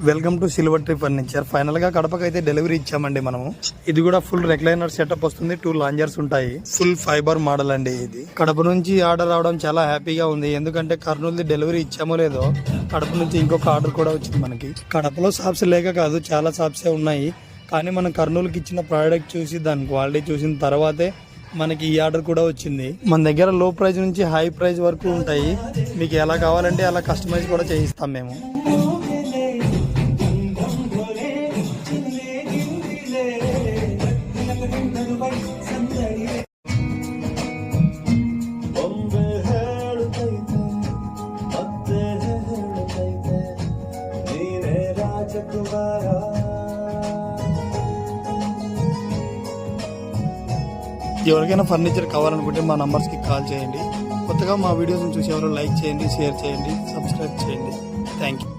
Welcome to silver tree furniture. Final గా కడపకి అయితే delivery ఇచ్చామండి మనము. ఇది కూడా ఫుల్ రెక్లైనర్ సెటప్ వస్తుంది, 2 లాంజర్స్ ఉంటాయి. ఫుల్ ఫైబర్ మోడల్ అండి ఇది. కడప నుంచి ఆర్డర్ రావడం చాలా హ్యాపీగా ఉంది, ఎందుకంటే కర్నూలు డెలివరీ ఇచ్చామో లేదో కడప నుంచి ఇంకొక ఆర్డర్ కూడా వచ్చింది మనకి. కడపలో షాప్స్ లేక కాదు, చాలా షాప్సే ఉన్నాయి, కానీ మనం కర్నూలుకి ఇచ్చిన ప్రోడక్ట్ చూసి దాని క్వాలిటీ చూసిన తర్వాతే మనకి ఈ ఆర్డర్ కూడా వచ్చింది. మన దగ్గర లో ప్రైస్ నుంచి హై ప్రైస్ వరకు ఉంటాయి. మీకు ఎలా కావాలంటే అలా కస్టమైజ్ కూడా చేయిస్తాం మేము. ఎవరికైనా ఫర్నిచర్ కావాలనుకుంటే మా నంబర్స్కి కాల్ చేయండి. కొత్తగా మా వీడియోస్ని చూసి ఎవరు లైక్ చేయండి, షేర్ చేయండి, సబ్స్క్రైబ్ చేయండి. Thank you.